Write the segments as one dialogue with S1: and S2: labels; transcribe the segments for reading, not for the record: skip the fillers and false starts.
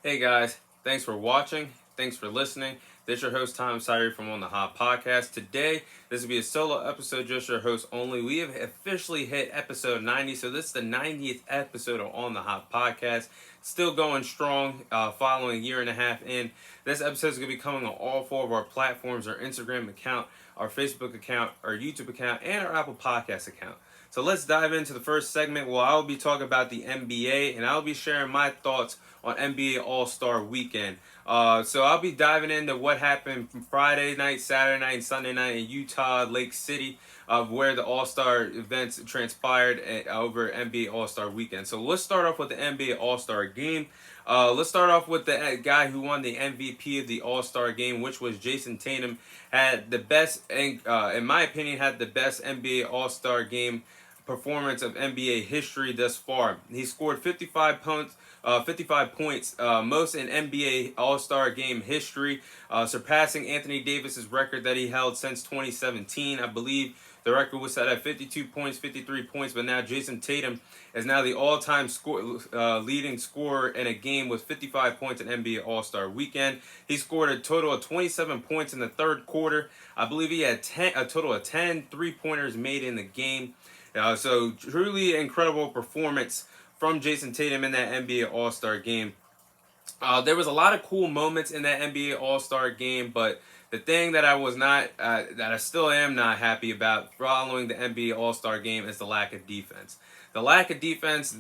S1: Hey guys, thanks for watching. Thanks for listening. This is your host Tom Sire from On the Hot Podcast. Today, this will be a solo episode, just your host only. We have officially hit episode 90, so this is the 90th episode of On the Hot Podcast. Still going strong, following a year and a half in. This episode is going to be coming on all four of our platforms: our Instagram account, our Facebook account, our YouTube account, and our Apple Podcast account. So let's dive into the first segment where I'll be talking about the NBA and I'll be sharing my thoughts on NBA All-Star Weekend. So I'll be diving into what happened from Friday night, Saturday night, and Sunday night in Utah, Lake City, of where the All-Star events transpired over NBA All-Star Weekend. So let's start off with the NBA All-Star Game. Let's start off with the guy who won the MVP of the All-Star Game, which was Jason Tatum. Had the best, in my opinion, had the best NBA All-Star Game performance of NBA history thus far. He scored 55 points. 55 points, most in NBA All-Star Game history, surpassing Anthony Davis's record that he held since 2017. I believe the record was set at 52 points, 53 points, but now Jason Tatum is now the all-time leading scorer in a game with 55 points in NBA All-Star Weekend. He scored a total of 27 points in the third quarter. I believe he had a total of 10 three-pointers made in the game. So truly incredible performance from Jason Tatum in that NBA All-Star Game. There was a lot of cool moments in that NBA All-Star Game, but the thing that I was not, that I still am not happy about following the NBA All-Star Game is the lack of defense. The lack of defense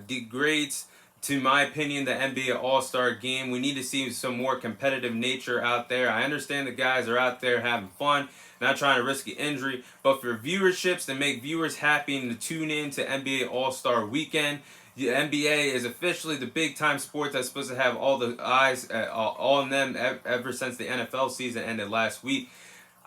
S1: degrades, to my opinion, the NBA All-Star Game. We need to see some more competitive nature out there. I understand the guys are out there having fun, not trying to risk an injury, but for viewerships to make viewers happy and to tune in to NBA All-Star Weekend, the NBA is officially the big time sport that's supposed to have all the eyes all on them ever since the NFL season ended last week.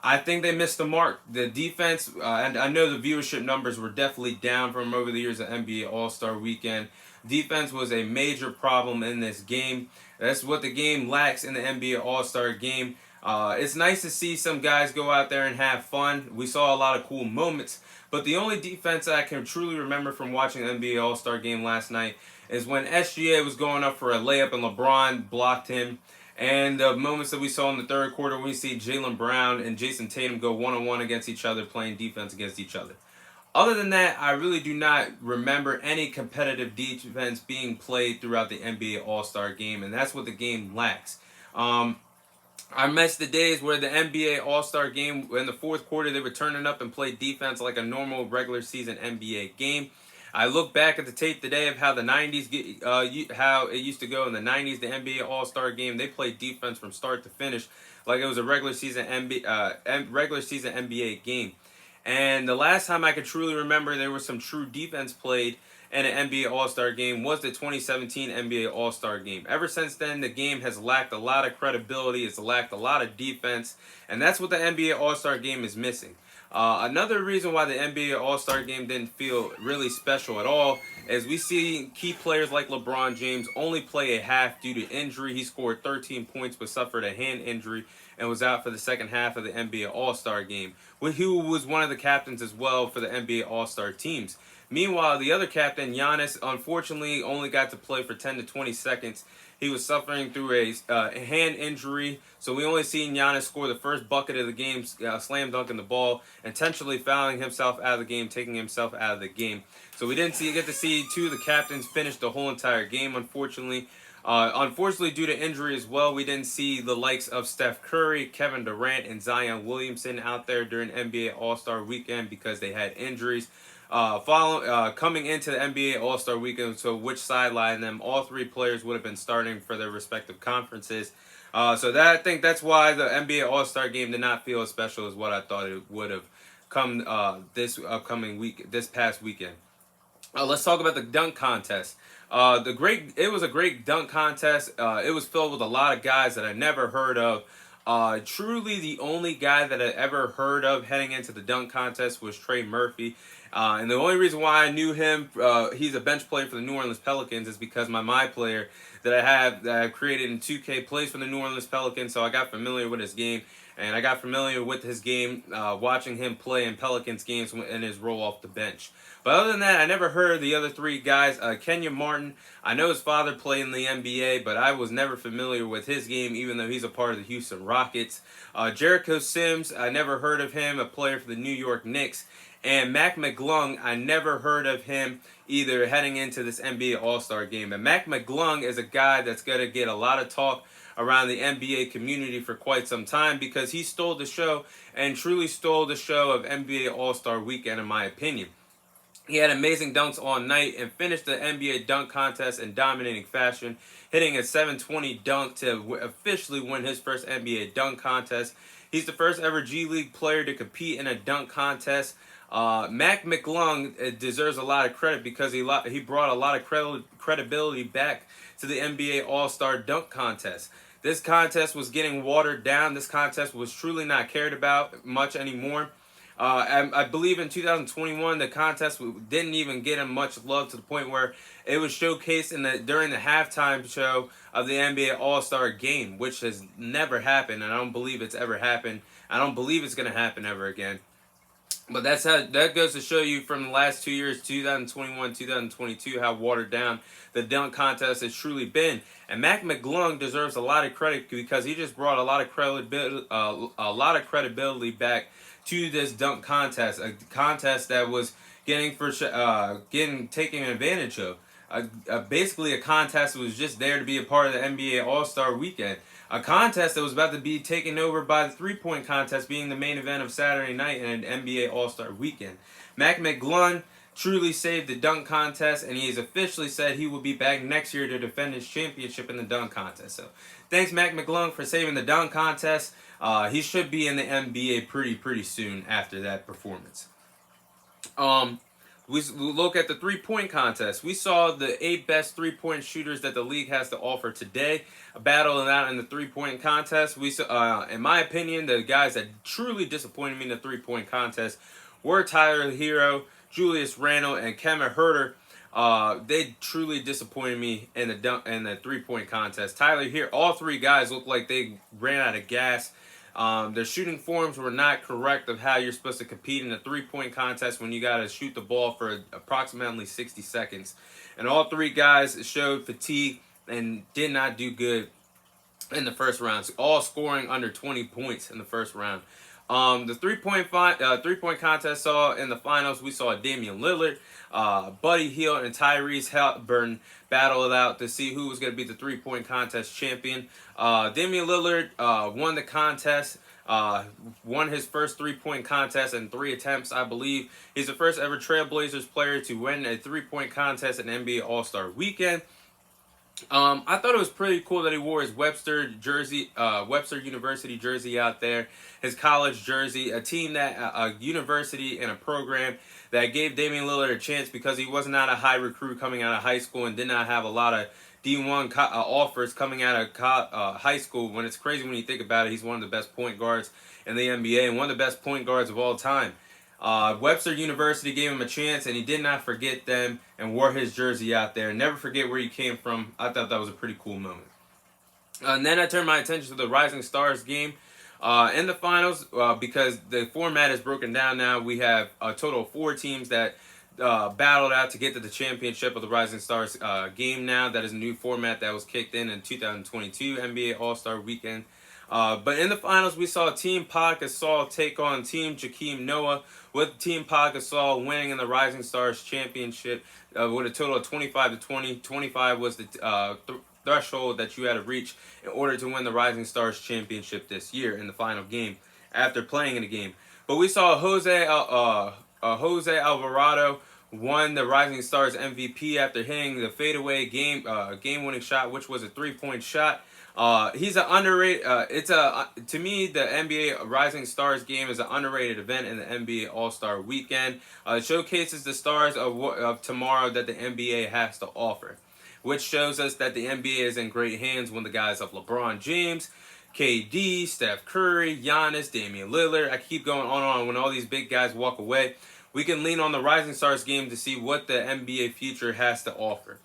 S1: I think they missed the mark. The defense, and I know the viewership numbers were definitely down from over the years of NBA All-Star Weekend. Defense was a major problem in this game. That's what the game lacks in the NBA All-Star Game. It's nice to see some guys go out there and have fun. We saw a lot of cool moments. But the only defense I can truly remember from watching the NBA All-Star Game last night is when SGA was going up for a layup and LeBron blocked him. And the moments that we saw in the third quarter when we see Jaylen Brown and Jason Tatum go one-on-one against each other, playing defense against each other. Other than that, I really do not remember any competitive defense being played throughout the NBA All-Star Game, and that's what the game lacks. I miss the days where the NBA All-Star Game, in the fourth quarter, they were turning up and play defense like a normal regular season NBA game. I look back at the tape today of how the 90s, how it used to go in the 90s, the NBA All-Star Game. They played defense from start to finish like it was a regular season NBA game. And the last time I could truly remember there was some true defense played in an NBA All-Star Game was the 2017 NBA All-Star Game. Ever since then, the game has lacked a lot of credibility. It's lacked a lot of defense. And that's what the NBA All-Star Game is missing. Another reason why the NBA All-Star Game didn't feel really special at all is we see key players like LeBron James only play a half due to injury. He scored 13 points but suffered a hand injury and was out for the second half of the NBA All-Star Game, who was one of the captains as well for the NBA All-Star teams. Meanwhile, the other captain, Giannis, unfortunately only got to play for 10 to 20 seconds. He was suffering through a hand injury, so we only seen Giannis score the first bucket of the game, slam dunking the ball, intentionally fouling himself out of the game, taking himself out of the game. So we didn't get to see two of the captains finish the whole entire game, unfortunately. Unfortunately, due to injury as well, we didn't see the likes of Steph Curry, Kevin Durant, and Zion Williamson out there during NBA All-Star Weekend because they had injuries. Coming into the NBA All-Star Weekend, so which sideline them, all three players would have been starting for their respective conferences. So that I think that's why the NBA All-Star Game did not feel as special as what I thought it would have come this past weekend. Let's talk about the dunk contest. It was a great dunk contest. It was filled with a lot of guys that I never heard of. Truly, the only guy that I ever heard of heading into the dunk contest was Trey Murphy. And the only reason why I knew him, he's a bench player for the New Orleans Pelicans, is because my player that I've created in 2K plays for the New Orleans Pelicans, so I got familiar with his game. And I got familiar with his game watching him play in Pelicans games in his role off the bench. But other than that, I never heard of the other three guys. Kenyon Martin, I know his father played in the NBA, but I was never familiar with his game, even though he's a part of the Houston Rockets. Jericho Sims, I never heard of him, a player for the New York Knicks. And Mac McClung, I never heard of him either heading into this NBA All-Star game. And Mac McClung is a guy that's going to get a lot of talk around the NBA community for quite some time because he stole the show and truly stole the show of NBA All-Star Weekend, in my opinion. He had amazing dunks all night and finished the NBA dunk contest in dominating fashion, hitting a 720 dunk to officially win his first NBA dunk contest. He's the first ever G League player to compete in a dunk contest. Mac McClung deserves a lot of credit because he brought a lot of credibility back to the NBA All-Star Dunk Contest. This contest was getting watered down. This contest was truly not cared about much anymore. I believe in 2021 the contest didn't even get him much love to the point where it was showcased during the halftime show of the NBA All-Star Game, which has never happened, and I don't believe it's ever happened. I don't believe it's going to happen ever again. But that goes to show you from the last 2 years, 2021, 2022, how watered down the dunk contest has truly been. And Mac McClung deserves a lot of credit because he just brought a lot of credibility back to this dunk contest, a contest that was taken advantage of. Basically, a contest that was just there to be a part of the NBA All-Star Weekend. A contest that was about to be taken over by the three-point contest being the main event of Saturday night in an NBA All-Star Weekend. Mac McClung truly saved the dunk contest, and he has officially said he will be back next year to defend his championship in the dunk contest. So, thanks Mac McClung for saving the dunk contest. He should be in the NBA pretty soon after that performance. We look at the three-point contest. We saw the 8 best three-point shooters that the league has to offer today battling out in the three-point contest. We saw, in my opinion, the guys that truly disappointed me in the three-point contest were Tyler Hero, Julius Randle, and Kevin Huerter. They truly disappointed me in the three-point contest. Tyler Hero, all three guys looked like they ran out of gas. Their shooting forms were not correct of how you're supposed to compete in a three-point contest when you got to shoot the ball for approximately 60 seconds. And all three guys showed fatigue and did not do good in the first round. So all scoring under 20 points in the first round. The three-point contest saw in the finals, we saw Damian Lillard, Buddy Hield, and Tyrese Halliburton battle it out to see who was going to be the three-point contest champion. Damian Lillard won the contest, won his first three-point contest in 3 attempts, I believe. He's the first ever Trailblazers player to win a three-point contest in NBA All-Star Weekend. I thought it was pretty cool that he wore his Webster University jersey out there, his college jersey, a university and a program that gave Damian Lillard a chance because he was not a high recruit coming out of high school and did not have a lot of D1 offers coming out of high school. When it's crazy when you think about it, he's one of the best point guards in the NBA and one of the best point guards of all time. Webster University gave him a chance, and he did not forget them and wore his jersey out there. Never forget where you came from. I thought that was a pretty cool moment. And then I turned my attention to the Rising Stars game in the finals because the format is broken down now. We have a total of 4 teams that battled out to get to the championship of the Rising Stars game now. That is a new format that was kicked in 2022 NBA All-Star Weekend. But in the finals, we saw Team Pau Gasol take on Team Joakim Noah, with Team Pau Gasol winning in the Rising Stars championship with a total of 25-20. 25 was the threshold that you had to reach in order to win the Rising Stars championship this year in the final game after playing in the game. But we saw Jose Alvarado won the Rising Stars MVP after hitting the fadeaway game-winning shot, which was a 3-point shot. He's an underrated. To me, the NBA Rising Stars game is an underrated event in the NBA All-Star Weekend. It showcases the stars of tomorrow that the NBA has to offer, which shows us that the NBA is in great hands when the guys of LeBron James, KD, Steph Curry, Giannis, Damian Lillard. I keep going on and on. When all these big guys walk away, we can lean on the Rising Stars game to see what the NBA future has to offer.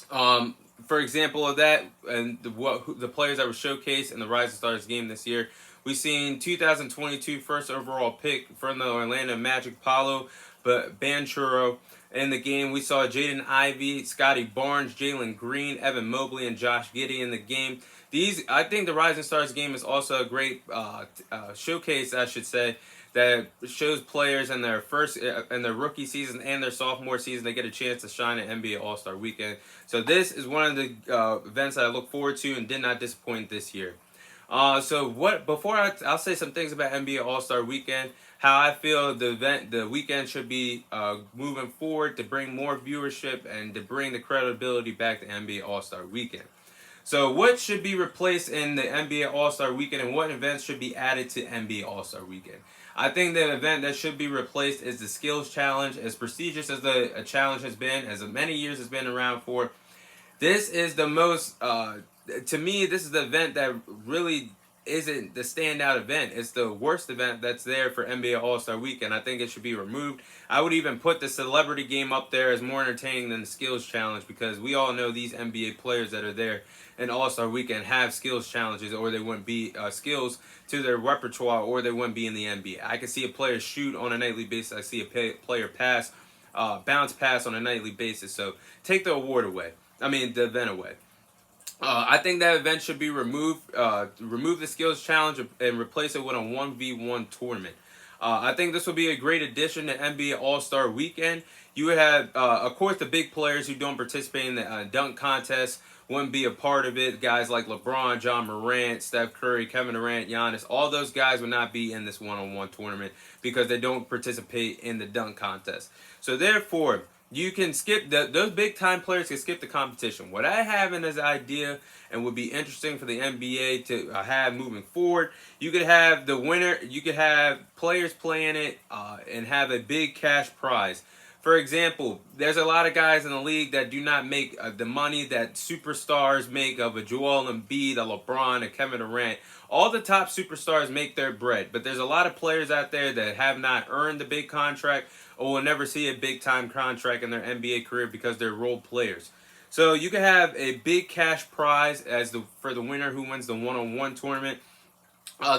S1: For example of that, and the players that were showcased in the Rising Stars game this year, we've seen 2022 first overall pick from the Orlando Magic, Paolo Banchero. In the game, we saw Jaden Ivey, Scotty Barnes, Jalen Green, Evan Mobley, and Josh Giddey in the game. I think the Rising Stars game is also a great showcase, I should say, that shows players in their rookie season and their sophomore season, they get a chance to shine at NBA All-Star Weekend. So this is one of the events that I look forward to and did not disappoint this year. I'll say some things about NBA All-Star Weekend, how I feel the weekend should be moving forward to bring more viewership and to bring the credibility back to NBA All-Star Weekend. So what should be replaced in the NBA All-Star Weekend, and what events should be added to NBA All-Star Weekend? I think the event that should be replaced is the Skills Challenge. As prestigious as the challenge has been, as many years has been around for, this is the most, to me, this is the event that really isn't the standout event. It's the worst event that's there for NBA All-Star Weekend. I think it should be removed. I would even put the celebrity game up there as more entertaining than the Skills Challenge, because we all know these NBA players that are there in All-Star Weekend have skills challenges, or they wouldn't be skills to their repertoire, or they wouldn't be in the NBA. I can see a player shoot on a nightly basis. I see a player bounce pass on a nightly basis. So take the event away. I think that event should be removed. Remove the skills challenge and replace it with a 1v1 tournament. I think this will be a great addition to NBA All-Star Weekend. You would have, of course, the big players who don't participate in the dunk contest wouldn't be a part of it. Guys like LeBron, John Morant, Steph Curry, Kevin Durant, Giannis, all those guys would not be in this one-on-one tournament because they don't participate in the dunk contest. So therefore, you can skip those big-time players can skip the competition. What I have in this idea and would be interesting for the NBA to have moving forward, you could have the winner, you could have players playing it and have a big cash prize. For example, there's a lot of guys in the league that do not make the money that superstars make of a Joel Embiid, a LeBron, a Kevin Durant. All the top superstars make their bread, but there's a lot of players out there that have not earned the big contract or will never see a big-time contract in their NBA career because they're role players. So you can have a big cash prize for the winner who wins the one-on-one tournament.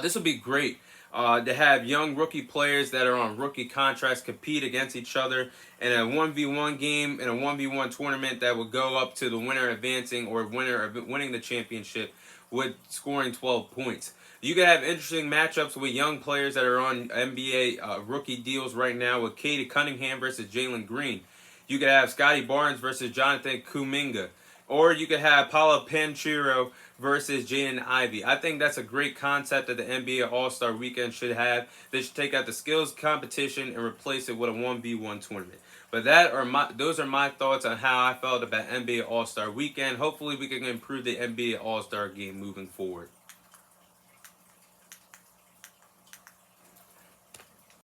S1: This will be great. To have young rookie players that are on rookie contracts compete against each other in a 1v1 game, in a 1v1 tournament that would go up to the winner advancing or winning the championship with scoring 12 points. You could have interesting matchups with young players that are on NBA rookie deals right now with Cade Cunningham versus Jalen Green. You could have Scotty Barnes versus Jonathan Kuminga. Or you could have Paolo Banchero versus Jaden Ivey. I think that's a great concept that the NBA All-Star Weekend should have. They should take out the skills competition and replace it with a 1v1 tournament. But those are my thoughts on how I felt about NBA All-Star Weekend. Hopefully we can improve the NBA All-Star game moving forward.